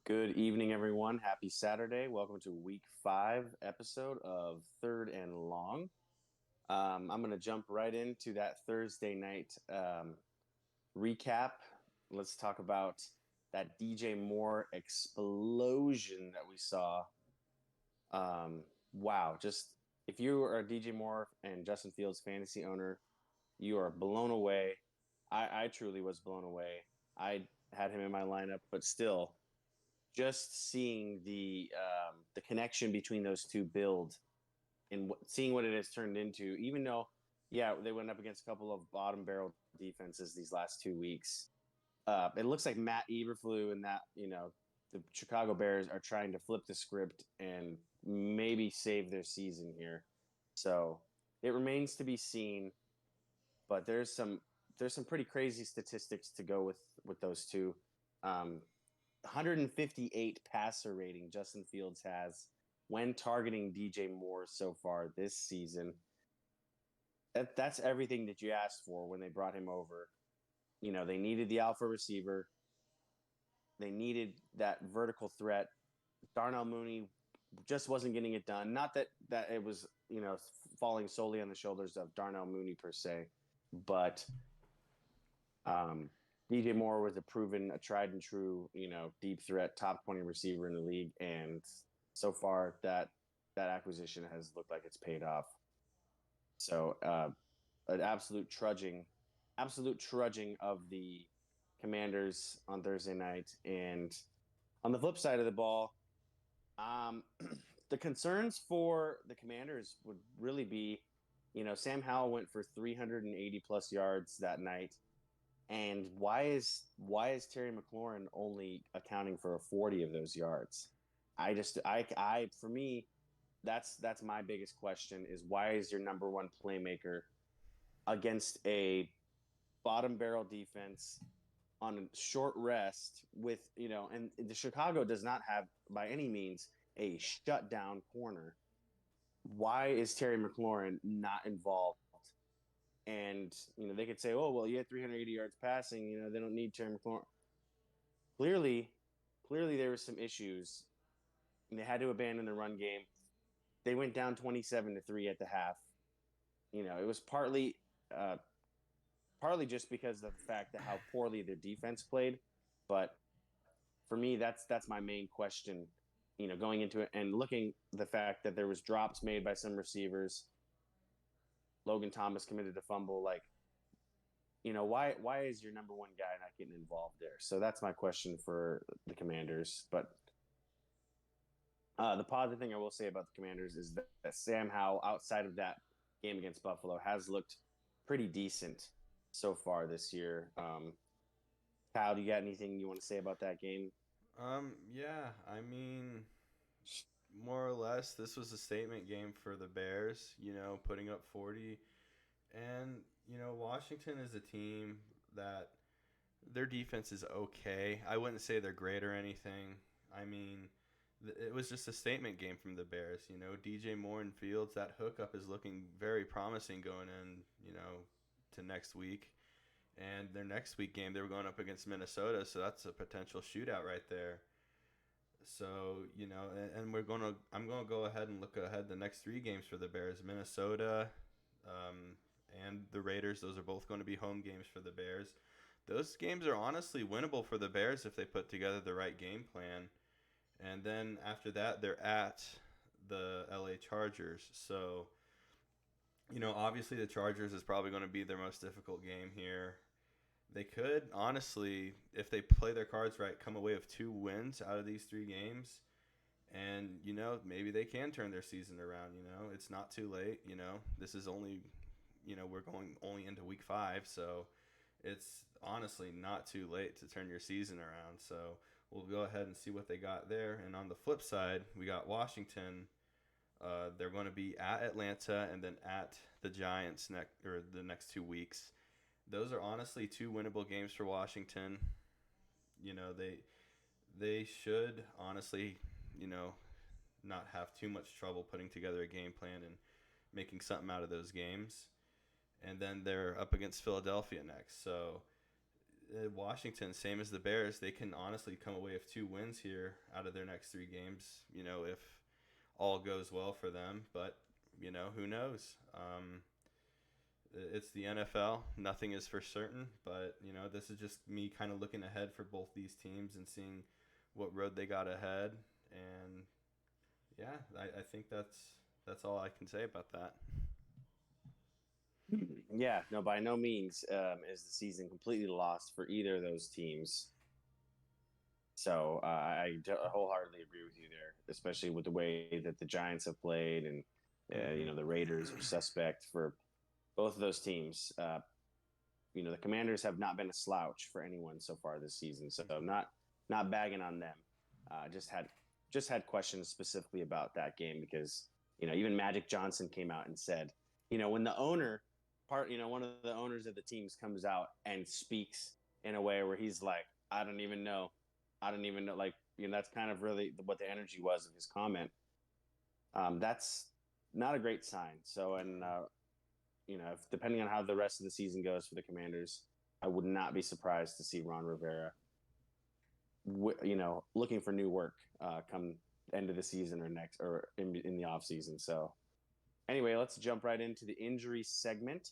Good evening, everyone. Happy Saturday. Welcome to week 5 episode of Third and Long. I'm going to jump right into that Thursday night recap. Let's talk about that DJ Moore explosion that we saw. Wow. Just if you are a DJ Moore and Justin Fields fantasy owner, you are blown away. I truly was blown away. I had him in my lineup, but still just seeing the connection between those two build and seeing what it has turned into. Even though, yeah, they went up against a couple of bottom barrel defenses these last 2 weeks. It looks like Matt Eberflus and the Chicago Bears are trying to flip the script and maybe save their season here. So it remains to be seen. But there's some pretty crazy statistics to go with those two. 158 passer rating Justin Fields has when targeting DJ Moore so far this season. That's everything that you asked for when they brought him over. They needed the alpha receiver. They needed that vertical threat. Darnell Mooney just wasn't getting it done. Not that it was, falling solely on the shoulders of Darnell Mooney per se, but Um, DJ Moore was a tried and true, deep threat, top 20 receiver in the league, and so far that acquisition has looked like it's paid off. So an absolute trudging of the Commanders on Thursday night, and on the flip side of the ball, um, the concerns for the Commanders would really be, Sam Howell went for 380 plus yards that night. And why is Terry McLaurin only accounting for 40 of those yards? I for me, that's my biggest question is why is your number one playmaker against a bottom barrel defense on a short rest with, and the Chicago does not have by any means a shutdown corner. Why is Terry McLaurin not involved? And they could say, "Oh, well, you had 380 yards passing. They don't need Terry McLaurin." Clearly, clearly there were some issues, and they had to abandon the run game. They went down 27-3 at the half. It was partly just because of the fact that how poorly their defense played. But for me, that's my main question. Going into it and looking the fact that there was drops made by some receivers. Logan Thomas committed a fumble. Like, why is your number one guy not getting involved there? So that's my question for the Commanders. But the positive thing I will say about the Commanders is that Sam Howell, outside of that game against Buffalo, has looked pretty decent so far this year. Kyle, do you got anything you want to say about that game? Yeah, I mean, more or less, this was a statement game for the Bears, putting up 40. And, Washington is a team that their defense is okay. I wouldn't say they're great or anything. I mean, it was just a statement game from the Bears. DJ Moore and Fields, that hookup is looking very promising going in, to next week. And their next week game, they were going up against Minnesota, so that's a potential shootout right there. So and I'm gonna go ahead and look ahead the next three games for the Bears: Minnesota, um, and the Raiders. Those are both going to be home games for the Bears. Those games are honestly winnable for the Bears if they put together the right game plan. And then after that, they're at the LA Chargers. So obviously the Chargers is probably going to be their most difficult game here. They could honestly, if they play their cards right, come away with 2 wins out of these 3 games, and maybe they can turn their season around. It's not too late. This is only, we're going only into week 5, so it's honestly not too late to turn your season around. So we'll go ahead and see what they got there. And on the flip side, we got Washington. They're going to be at Atlanta and then at the Giants the next 2 weeks. Those are honestly 2 winnable games for Washington. They should honestly, you know, not have too much trouble putting together a game plan and making something out of those games. And then they're up against Philadelphia next. So Washington, same as the Bears, they can honestly come away with 2 wins here out of their next 3 games. If all goes well for them, but who knows? It's the NFL. Nothing is for certain, but this is just me kind of looking ahead for both these teams and seeing what road they got ahead. And yeah, I think that's all I can say about that. Yeah, no, by no means is the season completely lost for either of those teams. So wholeheartedly agree with you there, especially with the way that the Giants have played, and the Raiders are suspect for both of those teams. The Commanders have not been a slouch for anyone so far this season, so not bagging on them. Just had questions specifically about that game because even Magic Johnson came out and said, when the one of the owners of the teams comes out and speaks in a way where he's like, I don't even know, like that's kind of really what the energy was of his comment. That's not a great sign. So, and if, depending on how the rest of the season goes for the Commanders, I would not be surprised to see Ron Rivera, looking for new work come end of the season or in the off season. So, anyway, let's jump right into the injury segment.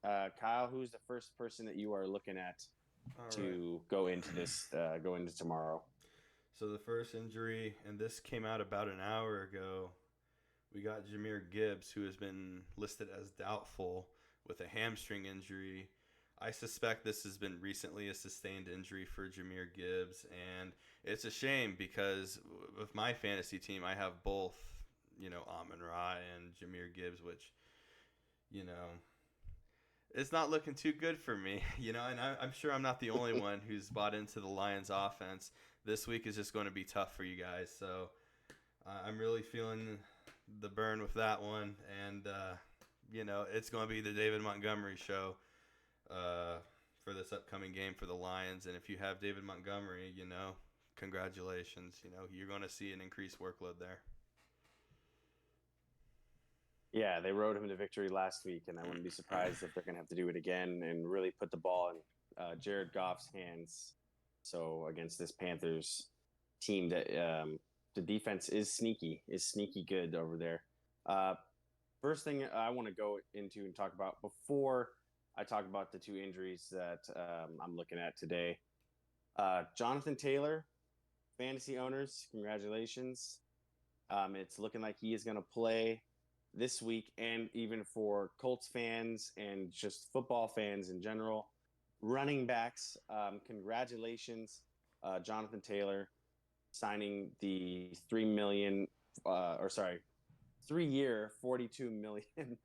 Kyle, who's the first person that you are looking at to go into tomorrow? So the first injury, and this came out about an hour ago, we got Jahmyr Gibbs, who has been listed as doubtful with a hamstring injury. I suspect this has been recently a sustained injury for Jahmyr Gibbs, and it's a shame because with my fantasy team, I have both, Amon-Ra and Jahmyr Gibbs, which, it's not looking too good for me, and I'm sure I'm not the only one who's bought into the Lions offense. This week is just going to be tough for you guys, so I'm really feeling the burn with that one, and it's going to be the David Montgomery show for this upcoming game for the Lions. And if you have David Montgomery, congratulations. You're going to see an increased workload there. Yeah, they rode him to victory last week, and I wouldn't be surprised if they're going to have to do it again and really put the ball in Jared Goff's hands. So against this Panthers team that the defense is sneaky good over there. First thing I want to go into and talk about before I talk about the 2 injuries that I'm looking at today. Jonathan Taylor, fantasy owners, congratulations. It's looking like he is going to play this week, and even for Colts fans and just football fans in general. Running backs, congratulations, Jonathan Taylor signing the 3-year, $42 million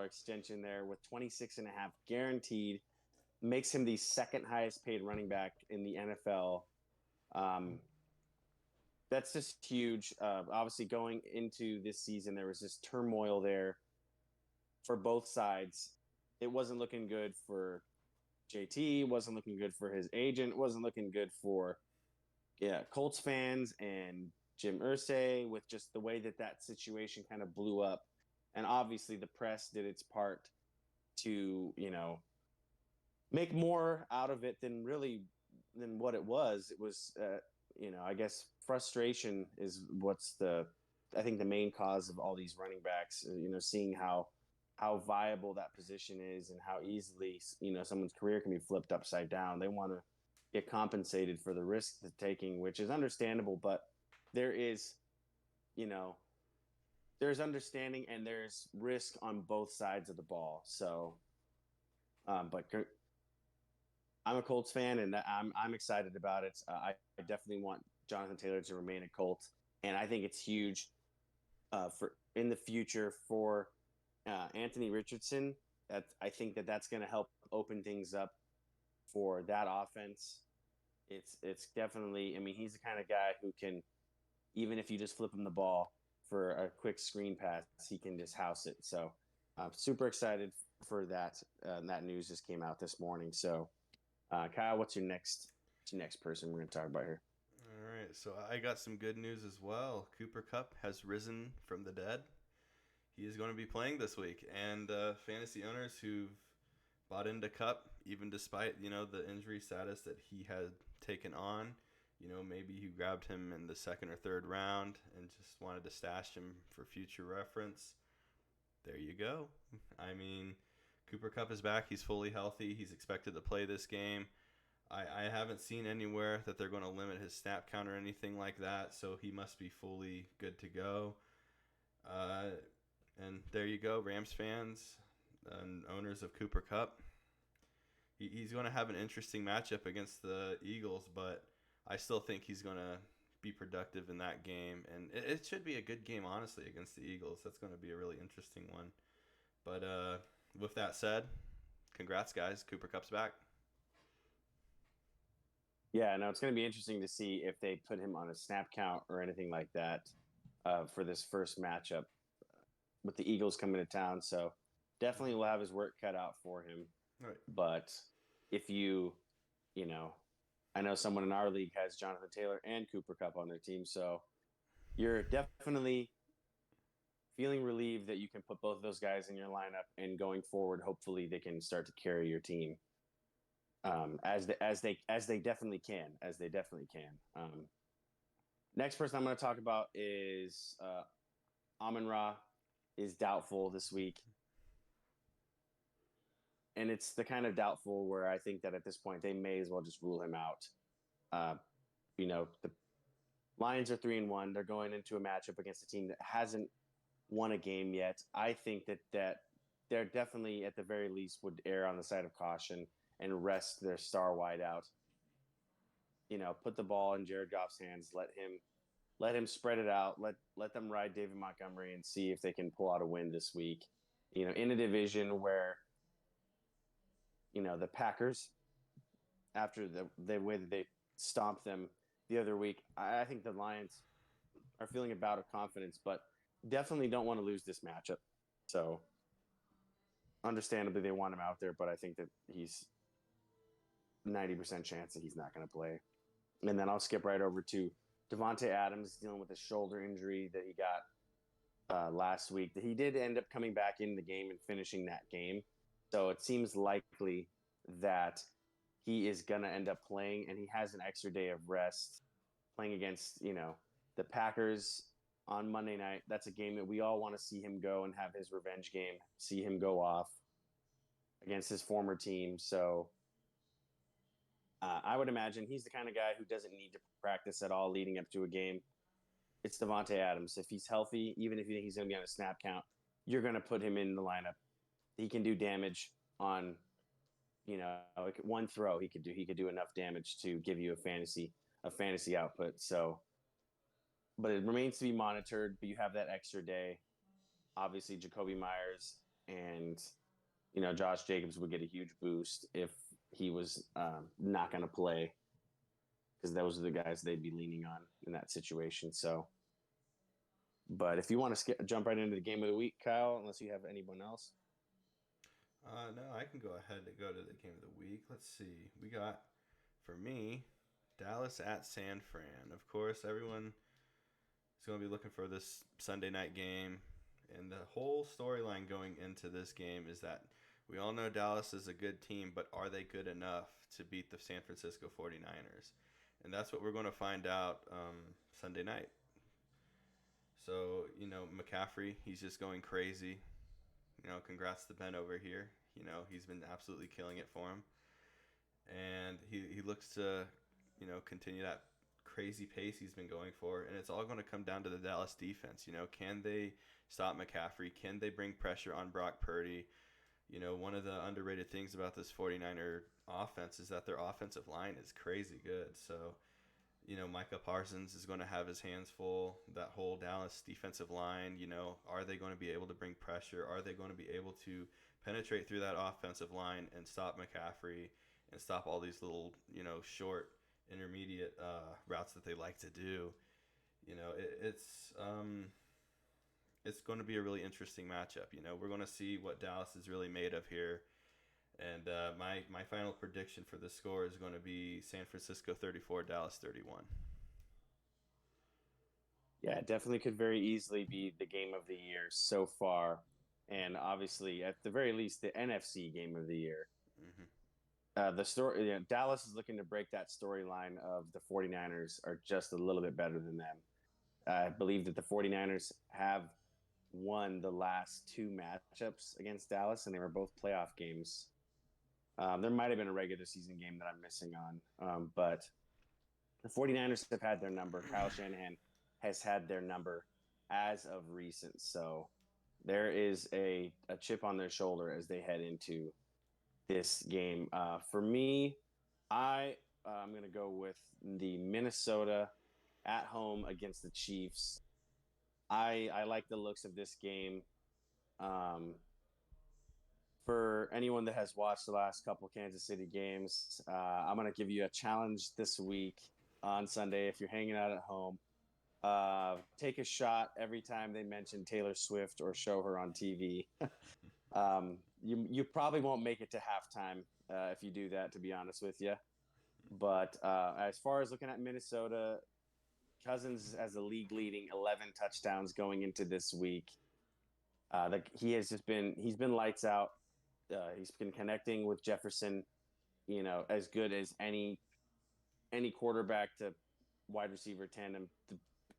extension there with 26.5 guaranteed, makes him the second highest paid running back in the NFL. That's just huge. Obviously, going into this season, there was this turmoil there for both sides. It wasn't looking good for JT, wasn't looking good for his agent, wasn't looking good for Colts fans and Jim Irsay, with just the way that situation kind of blew up. And obviously the press did its part to, make more out of it than what it was. It was, I guess frustration is I think the main cause of all these running backs, seeing how viable that position is and how easily, someone's career can be flipped upside down. They want to get compensated for the risk they're taking, which is understandable, but there is, there's understanding and there's risk on both sides of the ball. So, but I'm a Colts fan, and I'm excited about it. I definitely want Jonathan Taylor to remain a Colt, and I think it's huge for in the future for Anthony Richardson. I think that's going to help open things up for that offense. It's definitely. I mean, he's the kind of guy who can, even if you just flip him the ball for a quick screen pass, he can just house it. So I'm super excited for that. That news just came out this morning. So. Kyle, what's your next person we're going to talk about here? All right, so I got some good news as well. Cooper Kupp has risen from the dead. He is going to be playing this week, and fantasy owners who've bought into Kupp, even despite, the injury status that he had taken on. Maybe you grabbed him in the second or third round and just wanted to stash him for future reference. There you go. I mean, Cooper Kupp is back. He's fully healthy. He's expected to play this game. I haven't seen anywhere that they're going to limit his snap count or anything like that, so he must be fully good to go. And there you go, Rams fans and owners of Cooper Kupp. He's going to have an interesting matchup against the Eagles, but I still think he's going to be productive in that game. And it should be a good game, honestly, against the Eagles. That's going to be a really interesting one. But with that said, congrats, guys. Cooper Kupp's back. Yeah, no, it's going to be interesting to see if they put him on a snap count or anything like that for this first matchup with the Eagles coming to town. So definitely will have his work cut out for him. Right. But if I know someone in our league has Jonathan Taylor and Cooper Kupp on their team. So you're definitely feeling relieved that you can put both of those guys in your lineup, and going forward, hopefully they can start to carry your team. As they definitely can. Next person I'm going to talk about is Amon-Ra is doubtful this week. And it's the kind of doubtful where I think that at this point they may as well just rule him out. The Lions are 3-1. They're going into a matchup against a team that hasn't won a game yet. I think that they're definitely, at the very least, would err on the side of caution and rest their star wideout. Put the ball in Jared Goff's hands. Let him spread it out. Let them ride David Montgomery and see if they can pull out a win this week. In a division where the Packers, after the way that they stomped them the other week, I think the Lions are feeling a bout of confidence, but definitely don't want to lose this matchup. So understandably, they want him out there, but I think that he's 90% chance that he's not going to play. And then I'll skip right over to Devontae Adams dealing with a shoulder injury that he got last week. He did end up coming back in the game and finishing that game. So it seems likely that he is going to end up playing, and he has an extra day of rest playing against, the Packers on Monday night. That's a game that we all want to see him go and have his revenge game, see him go off against his former team. So I would imagine he's the kind of guy who doesn't need to practice at all leading up to a game. It's Devontae Adams. If he's healthy, even if you think he's going to be on a snap count, you're going to put him in the lineup. He can do damage on, one throw. He could do enough damage to give you a fantasy output. So, but it remains to be monitored. But you have that extra day. Obviously, Jacoby Myers and Josh Jacobs would get a huge boost if he was not going to play, because those are the guys they'd be leaning on in that situation. So, but if you want to jump right into the game of the week, Kyle, unless you have anyone else. No, I can go ahead and go to the game of the week. Let's see. We got, for me, Dallas at San Fran. Of course, everyone is going to be looking for this Sunday night game. And the whole storyline going into this game is that we all know Dallas is a good team, but are they good enough to beat the San Francisco 49ers? And that's what we're going to find out Sunday night. So, McCaffrey, he's just going crazy. Congrats to Ben over here. He's been absolutely killing it for him. And he looks to, continue that crazy pace he's been going for. And it's all going to come down to the Dallas defense. Can they stop McCaffrey? Can they bring pressure on Brock Purdy? One of the underrated things about this 49er offense is that their offensive line is crazy good. So, Micah Parsons is going to have his hands full. That whole Dallas defensive line, are they going to be able to bring pressure? Are they going to be able to penetrate through that offensive line and stop McCaffrey and stop all these little, short, intermediate routes that they like to do? It's going to be a really interesting matchup. We're going to see what Dallas is really made of here. And my final prediction for the score is going to be San Francisco 34, Dallas 31. Yeah, it definitely could very easily be the game of the year so far. And obviously, at the very least, the NFC game of the year. The story, Dallas is looking to break that storyline of the 49ers are just a little bit better than them. I believe that the 49ers have won the last two matchups against Dallas, and they were both playoff games. There might have been a regular season game that I'm missing on, but the 49ers have had their number. Kyle Shanahan has had their number as of recent. So there is a chip on their shoulder as they head into this game. For me, I'm going to go with the Minnesota at home against the Chiefs. I like the looks of this game. Um, for anyone that has watched the last couple Kansas City games, I'm going to give you a challenge this week on Sunday if you're hanging out at home. Take a shot every time they mention Taylor Swift or show her on TV. You probably won't make it to halftime if you do that, to be honest with you. But as far as looking at Minnesota, Cousins has the league leading 11 touchdowns going into this week. He's been lights out. He's been connecting with Jefferson, as good as any quarterback to wide receiver tandem.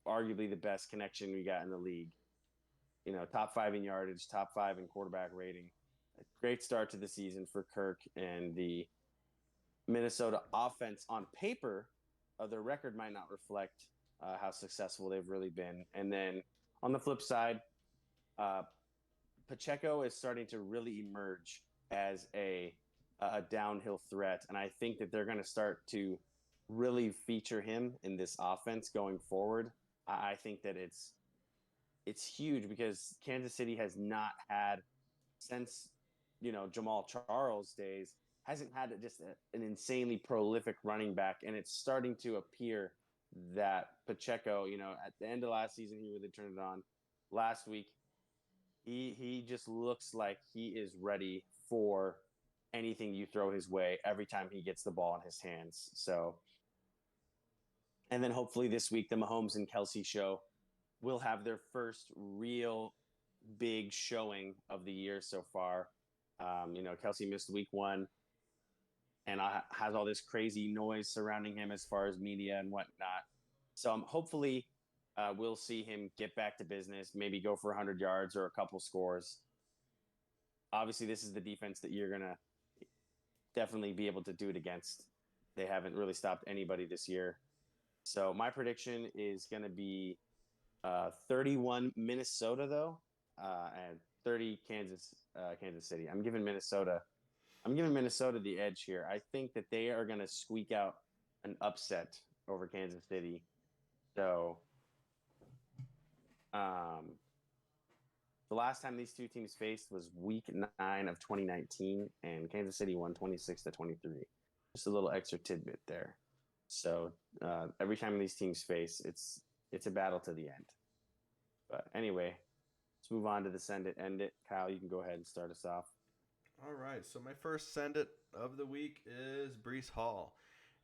Arguably the best connection we got in the league. Top 5 in yardage, top 5 in quarterback rating. A great start to the season for Kirk and the Minnesota offense. On paper, their record might not reflect how successful they've really been. And then on the flip side, Pacheco is starting to really emerge as a downhill threat, and I think that they're going to start to really feature him in this offense going forward. I think that it's huge because Kansas City has not had since Jamal Charles days hasn't had just an insanely prolific running back, and it's starting to appear that Pacheco, at the end of last season, he really turned it on. Last week, he just looks like he is ready for anything you throw his way every time he gets the ball in his hands. So, and then hopefully this week, the Mahomes and Kelsey show will have their first real big showing of the year so far. Kelsey missed week 1 and has all this crazy noise surrounding him as far as media and whatnot. So hopefully we'll see him get back to business, maybe go for 100 yards or a couple scores. Obviously, this is the defense that you're going to definitely be able to do it against. They haven't really stopped anybody this year. So my prediction is going to be 31 Minnesota, though, and 30 Kansas City. I'm giving Minnesota the edge here. I think that they are going to squeak out an upset over Kansas City. So the last time these two teams faced was week 9 of 2019, and Kansas City won 26-23. Just a little extra tidbit there. So every time these teams face, it's a battle to the end. But anyway, let's move on to the send it, end it. Kyle, you can go ahead and start us off. All right, so my first send it of the week is Breece Hall.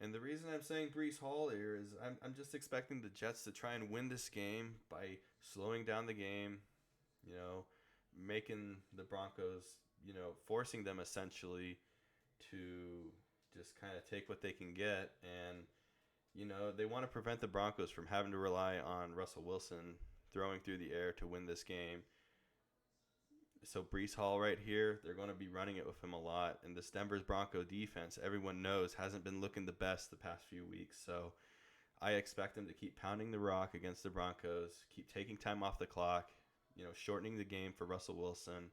And the reason I'm saying Breece Hall here is I'm just expecting the Jets to try and win this game by slowing down the game, making the Broncos, forcing them essentially to just kind of take what they can get. And, they want to prevent the Broncos from having to rely on Russell Wilson throwing through the air to win this game. So Breece Hall right here, they're going to be running it with him a lot. And this Denver's Bronco defense, everyone knows, hasn't been looking the best the past few weeks. So I expect them to keep pounding the rock against the Broncos, keep taking time off the clock, shortening the game for Russell Wilson.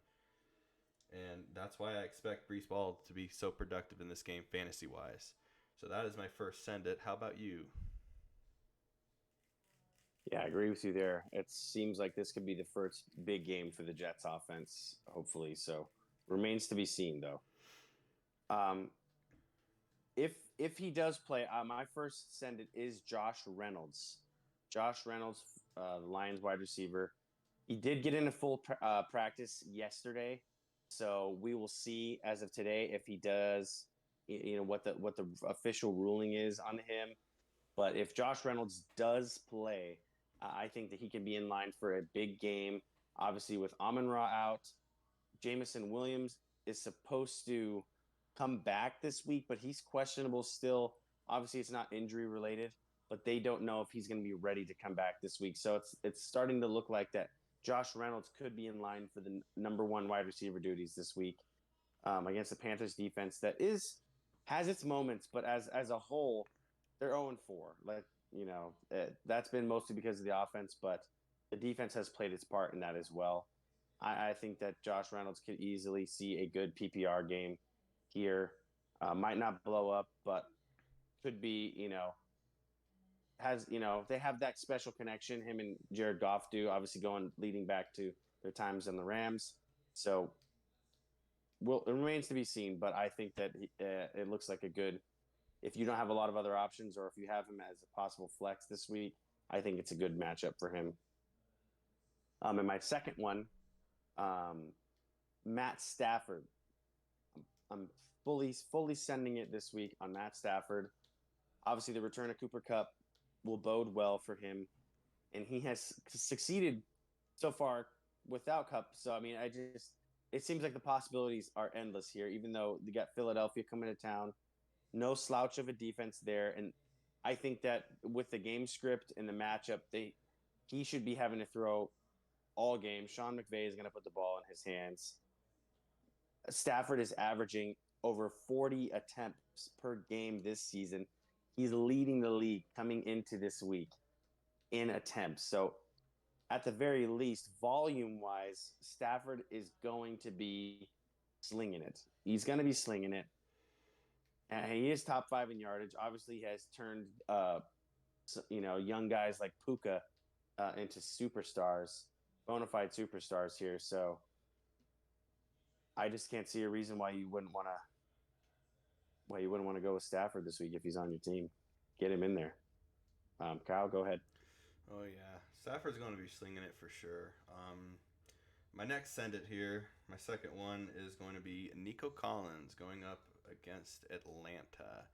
And that's why I expect Breece Hall to be so productive in this game fantasy-wise. So that is my first send it. How about you? Yeah, I agree with you there. It seems like this could be the first big game for the Jets offense, hopefully. So remains to be seen, though. If he does play, my first send it is Josh Reynolds. Josh Reynolds, the Lions wide receiver. He did get into full practice yesterday, so we will see as of today if he does. What the official ruling is on him. But if Josh Reynolds does play, I think that he can be in line for a big game. Obviously, with Amon-Ra out, Jamison Williams is supposed to come back this week, but he's questionable still. Obviously, it's not injury related, but they don't know if he's going to be ready to come back this week. So it's starting to look like that Josh Reynolds could be in line for the number one wide receiver duties this week against the Panthers defense that has its moments, but as a whole, they're 0-4. Like that's been mostly because of the offense, but the defense has played its part in that as well. I think that Josh Reynolds could easily see a good PPR game here. Might not blow up, but could be, they have that special connection. Him and Jared Goff do, obviously leading back to their times in the Rams. So it remains to be seen, but I think that it looks like a good, if you don't have a lot of other options or if you have him as a possible flex this week, I think it's a good matchup for him. And my second one, Matt Stafford. I'm fully sending it this week on Matt Stafford. Obviously, the return of Cooper Kupp will bode well for him, and he has succeeded so far without Kupp. So I mean, it seems like the possibilities are endless here. Even though they got Philadelphia coming to town, no slouch of a defense there, and I think that with the game script and the matchup, he should be having to throw all game. Sean McVay is going to put the ball in his hands. Stafford is averaging over 40 attempts per game this season. He's leading the league coming into this week in attempts. So, at the very least, volume wise, Stafford is going to be slinging it. He's going to be slinging it. And he is top 5 in yardage. Obviously, he has turned, young guys like Puka into superstars, bona fide superstars here. So, I just can't see a reason why you wouldn't want to go with Stafford this week if he's on your team. Get him in there. Kyle, go ahead. Oh yeah, Stafford's going to be slinging it for sure. My next send it here, my second one is going to be Nico Collins going up against Atlanta.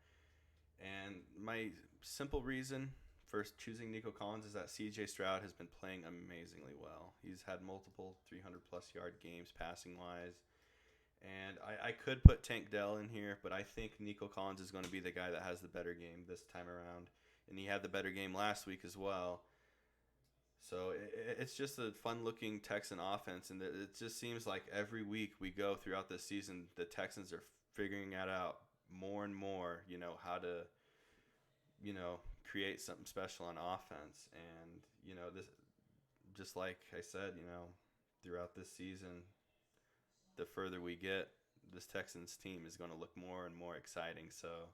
And my simple reason for choosing Nico Collins is that CJ Stroud has been playing amazingly well. He's had multiple 300 plus yard games passing wise. And I could put Tank Dell in here, but I think Nico Collins is going to be the guy that has the better game this time around. And he had the better game last week as well. So it's just a fun-looking Texan offense, and it just seems like every week we go throughout this season, the Texans are figuring that out more and more, how to, create something special on offense. And, this, just like I said, throughout this season, the further we get, this Texans team is going to look more and more exciting. So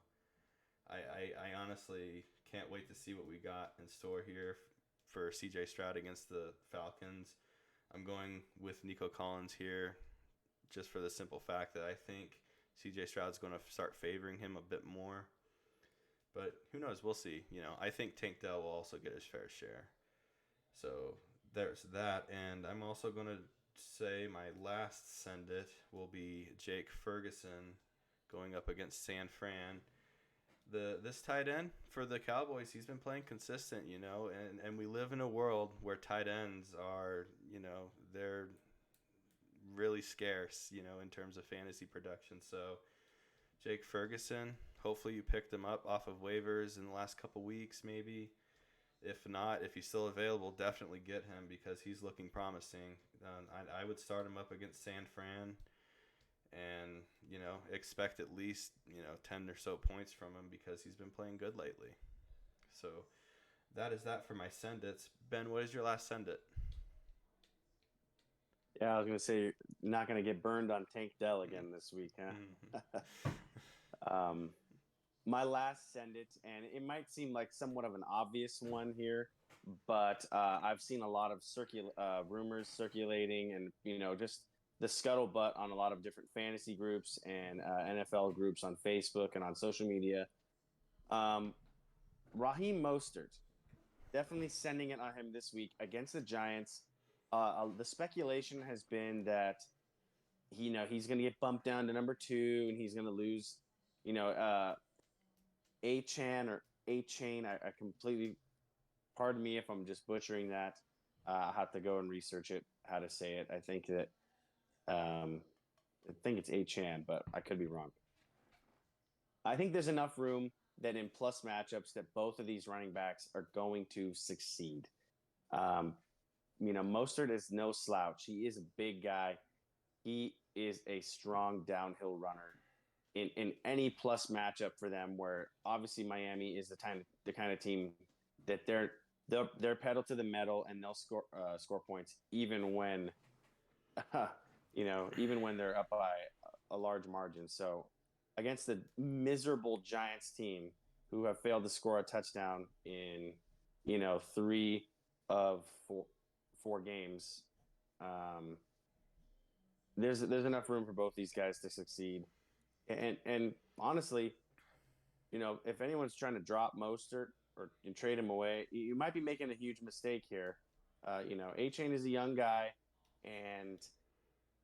I honestly can't wait to see what we got in store here for CJ Stroud against the Falcons. I'm going with Nico Collins here just for the simple fact that I think CJ Stroud's going to start favoring him a bit more. But who knows? We'll see. I think Tank Dell will also get his fair share. So there's that. And I'm also going to say my last send it will be Jake Ferguson going up against San Fran. This tight end for the Cowboys, he's been playing consistent, and we live in a world where tight ends are, they're really scarce, in terms of fantasy production. So Jake Ferguson, hopefully you picked him up off of waivers in the last couple weeks maybe. If not, if he's still available, definitely get him because he's looking promising. I would start him up against San Fran and, expect at least, 10 or so points from him because he's been playing good lately. So that is that for my send-its. Ben, what is your last send-it? Yeah, I was going to say, you're not going to get burned on Tank Dell again this week, huh? My last send it, and it might seem like somewhat of an obvious one here, but I've seen a lot of rumors circulating and, just the scuttlebutt on a lot of different fantasy groups and NFL groups on Facebook and on social media. Raheem Mostert, definitely sending it on him this week against the Giants. The speculation has been that he's going to get bumped down to number 2 and he's going to lose, A-Chan or A-Chain. I completely, pardon me if I'm just butchering that. I'll have to go and research it, how to say it. I think it's A-Chan, but I could be wrong. I think there's enough room that in plus matchups that both of these running backs are going to succeed. Um, Mostert is no slouch. He is a big guy. He is a strong downhill runner. In any plus matchup for them, where obviously Miami is the kind of team that they're pedal to the metal and they'll score points even when even when they're up by a large margin. So against the miserable Giants team who have failed to score a touchdown in three of four games, um, there's enough room for both these guys to succeed. And honestly, if anyone's trying to drop Mostert or trade him away, you might be making a huge mistake here. A-Chain is a young guy, and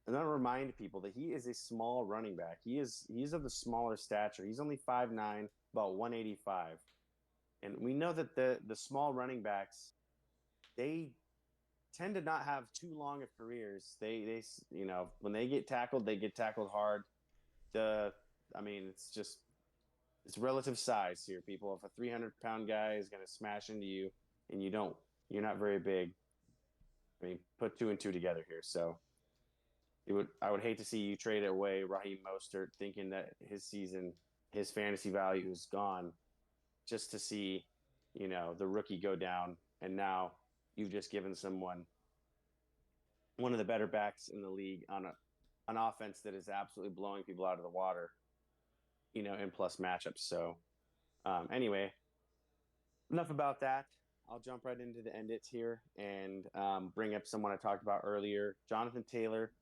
I'm going to remind people that he is a small running back. He's of the smaller stature. He's only 5'9", about 185. And we know that the small running backs, they tend to not have too long of careers. They when they get tackled hard. It's relative size here, people. If a 300-pound guy is going to smash into you and you're not very big, I mean, put two and two together here. So I would hate to see you trade away Raheem Mostert thinking that his fantasy value is gone just to see, the rookie go down. And now you've just given someone one of the better backs in the league on an offense that is absolutely blowing people out of the water, in plus matchups. So anyway, enough about that. I'll jump right into the end it here and bring up someone I talked about earlier, Jonathan Taylor.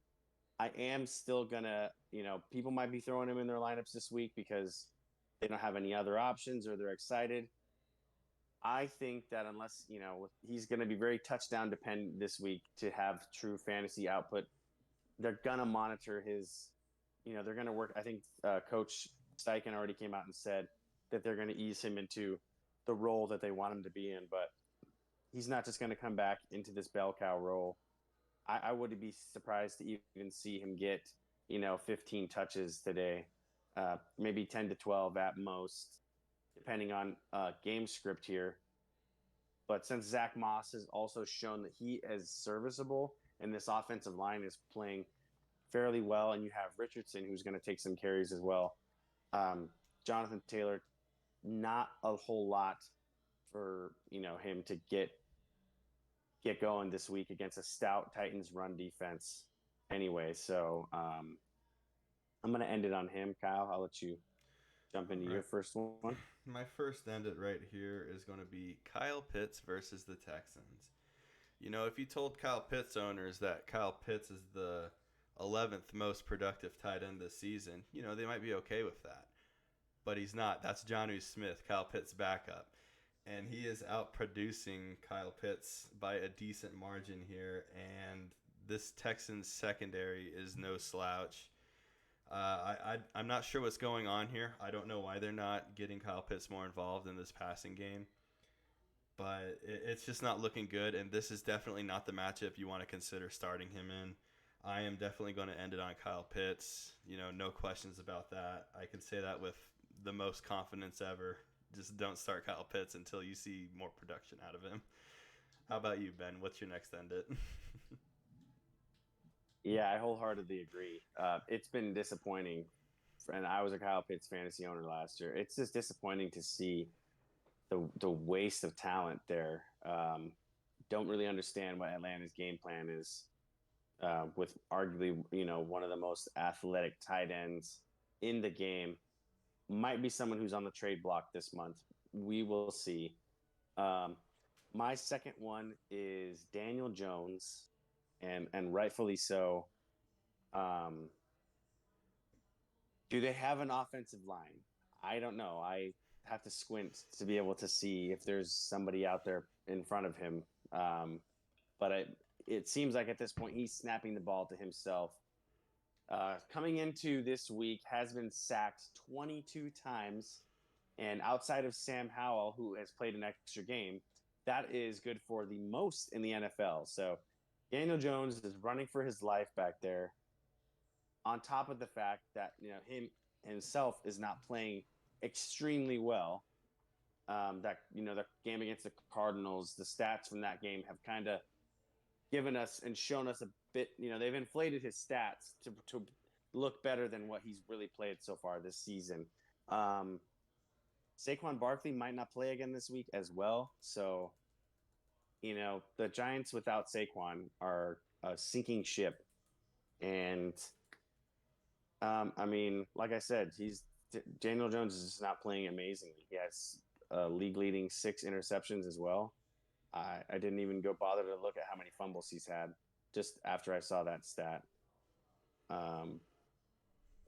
I am still gonna, people might be throwing him in their lineups this week because they don't have any other options or they're excited. I think that unless, he's going to be very touchdown dependent this week to have true fantasy output, they're going to monitor they're going to work. I think Coach Steichen already came out and said that they're going to ease him into the role that they want him to be in, but he's not just going to come back into this bell cow role. I would be surprised to even see him get, 15 touches today, maybe 10 to 12 at most, depending on game script here. But since Zach Moss has also shown that he is serviceable and this offensive line is playing fairly well, and you have Richardson who's going to take some carries as well. Jonathan Taylor, not a whole lot for him to get going this week against a stout Titans run defense. Anyway, so I'm going to end it on him. Kyle, I'll let you jump into your first one. My first end it right here is going to be Kyle Pitts versus the Texans. If you told Kyle Pitts owners that Kyle Pitts is the 11th most productive tight end this season, they might be okay with that. But he's not. That's Jonnu Smith, Kyle Pitts' backup. And he is outproducing Kyle Pitts by a decent margin here. And this Texans secondary is no slouch. I'm not sure what's going on here. I don't know why they're not getting Kyle Pitts more involved in this passing game. But it's just not looking good, and this is definitely not the matchup you want to consider starting him in. I am definitely going to end it on Kyle Pitts. No questions about that. I can say that with the most confidence ever. Just don't start Kyle Pitts until you see more production out of him. How about you, Ben? What's your next end it? Yeah, I wholeheartedly agree. It's been disappointing, and I was a Kyle Pitts fantasy owner last year. It's just disappointing to see the waste of talent there. Don't really understand what Atlanta's game plan is with arguably one of the most athletic tight ends in the game. Might be someone who's on the trade block this month. We will see. My second one is Daniel Jones. And rightfully so. Do they have an offensive line? I don't know. I have to squint to be able to see if there's somebody out there in front of him. But it seems like at this point he's snapping the ball to himself. Coming into this week has been sacked 22 times. And outside of Sam Howell, who has played an extra game, that is good for the most in the NFL. So Daniel Jones is running for his life back there, on top of the fact that himself is not playing extremely well. That the game against the Cardinals, the stats from that game have kind of given us and shown us a bit. They've inflated his stats to look better than what he's really played so far this season. Saquon Barkley might not play again this week as well, so the Giants without Saquon are a sinking ship, and I mean, like I said, Daniel Jones is just not playing amazingly. He has league leading 6 interceptions as well. I didn't even go bother to look at how many fumbles he's had just after I saw that stat. And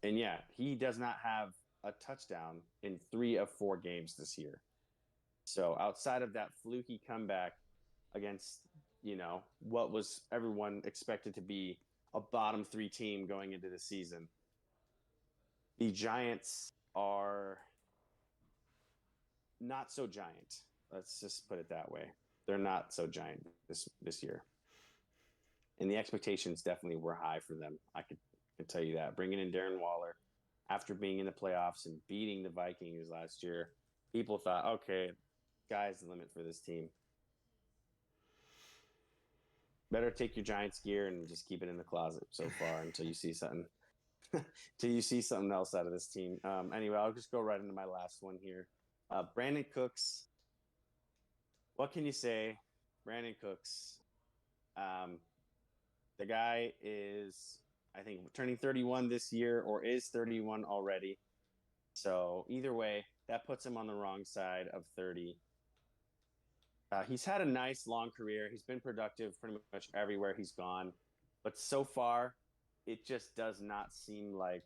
yeah, he does not have a touchdown in 3 of 4 games this year. So outside of that fluky comeback against, what was everyone expected to be a bottom 3 team going into the season, the Giants are not so giant. Let's just put it that way. They're not so giant this year. And the expectations definitely were high for them. I could tell you that. Bringing in Darren Waller after being in the playoffs and beating the Vikings last year, people thought, okay, sky's the limit for this team. Better take your Giants gear and just keep it in the closet so far until you see something. Till you see something else out of this team. Anyway, I'll just go right into my last one here. Brandon Cooks. What can you say? Brandon Cooks. The guy is, I think, turning 31 this year or is 31 already. So either way, that puts him on the wrong side of 30. He's had a nice long career. He's been productive pretty much everywhere he's gone. But so far, it just does not seem like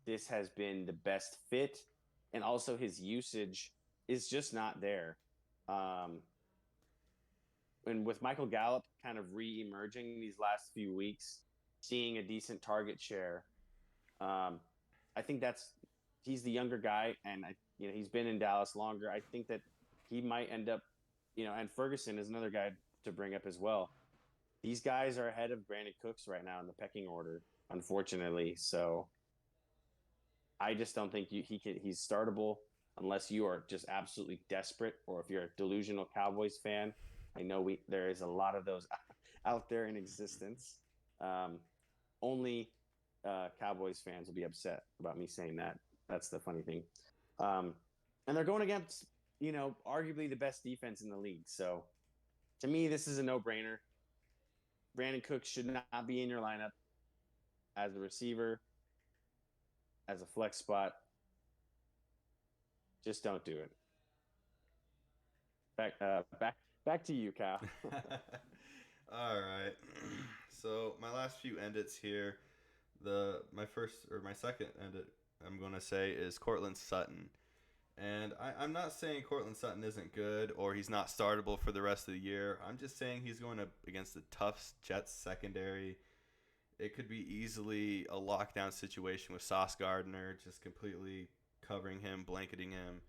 this has been the best fit. And also his usage is just not there. And with Michael Gallup kind of re-emerging these last few weeks, seeing a decent target share, I think he's the younger guy, and he's been in Dallas longer. I think that he might end up, and Ferguson is another guy to bring up as well. These guys are ahead of Brandon Cooks right now in the pecking order, unfortunately. So I just don't think he's startable unless you are just absolutely desperate, or if you're a delusional Cowboys fan. I know there is a lot of those out there in existence. Only Cowboys fans will be upset about me saying that. That's the funny thing. And they're going against, arguably the best defense in the league. So to me, this is a no-brainer. Brandon Cooks should not be in your lineup as a receiver, as a flex spot. Just don't do it. Back to you, Kyle. All right. So my last few endits here, my second endit I'm gonna say is Cortland Sutton, and I'm not saying Cortland Sutton isn't good or he's not startable for the rest of the year. I'm just saying he's going up against the tough Jets secondary. It could be easily a lockdown situation with Sauce Gardner just completely covering him, blanketing him,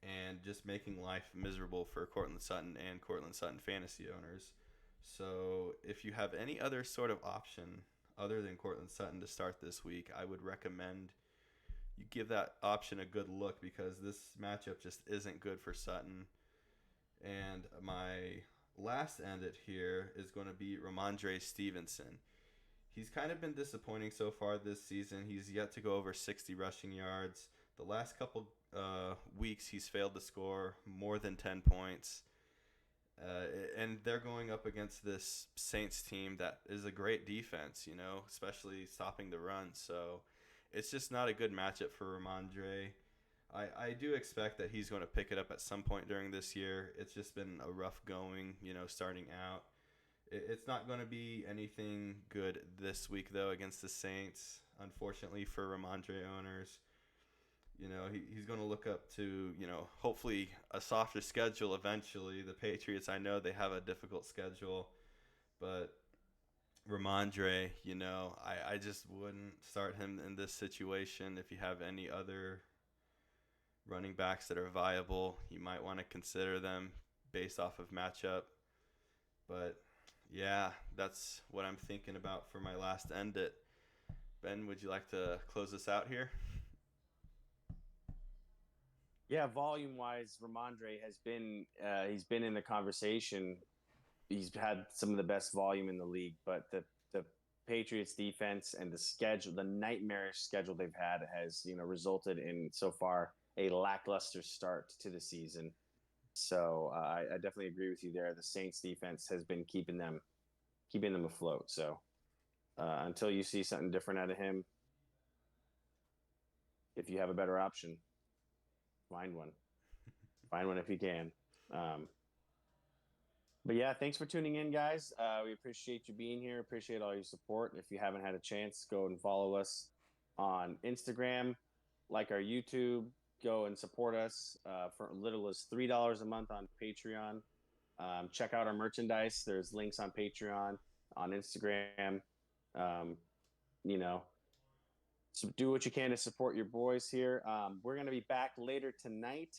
and just making life miserable for Cortland Sutton and Cortland Sutton fantasy owners. So if you have any other sort of option other than Cortland Sutton to start this week, I would recommend you give that option a good look, because this matchup just isn't good for Sutton. And my last ended here is going to be Ramondre Stevenson. He's kind of been disappointing so far this season. He's yet to go over 60 rushing yards. The last couple weeks, he's failed to score more than 10 points. And they're going up against this Saints team that is a great defense, especially stopping the run. So it's just not a good matchup for Ramondre. I do expect that he's going to pick it up at some point during this year. It's just been a rough going, starting out. It's not going to be anything good this week, though, against the Saints, unfortunately for Ramondre owners. He's going to look up to, hopefully a softer schedule eventually. The Patriots, I know they have a difficult schedule, but Ramondre, I just wouldn't start him in this situation. If you have any other running backs that are viable, you might want to consider them based off of matchup. But yeah, that's what I'm thinking about for my last endit. Ben, would you like to close us out here? Yeah, volume wise, Ramondre has been he's been in the conversation. He's had some of the best volume in the league, but the Patriots defense and the schedule, the nightmarish schedule they've had has, resulted in so far a lackluster start to the season. So I definitely agree with you there. The Saints defense has been keeping them afloat. So until you see something different out of him, if you have a better option, find one. Find one if you can. Um, But yeah, thanks for tuning in, guys. We appreciate you being here. Appreciate all your support. If you haven't had a chance, go and follow us on Instagram, like our YouTube. Go and support us for little as $3 a month on Patreon. Check out our merchandise. There's links on Patreon, on Instagram. Um, you know, so do what you can to support your boys here. We're going to be back later tonight.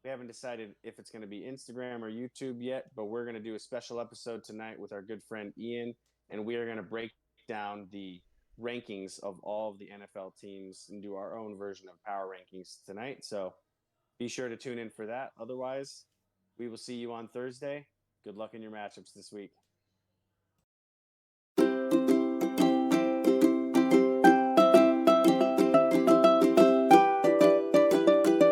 We haven't decided if it's going to be Instagram or YouTube yet, but we're going to do a special episode tonight with our good friend Ian, and we are going to break down the rankings of all of the NFL teams and do our own version of power rankings tonight. So be sure to tune in for that. Otherwise, we will see you on Thursday. Good luck in your matchups this week.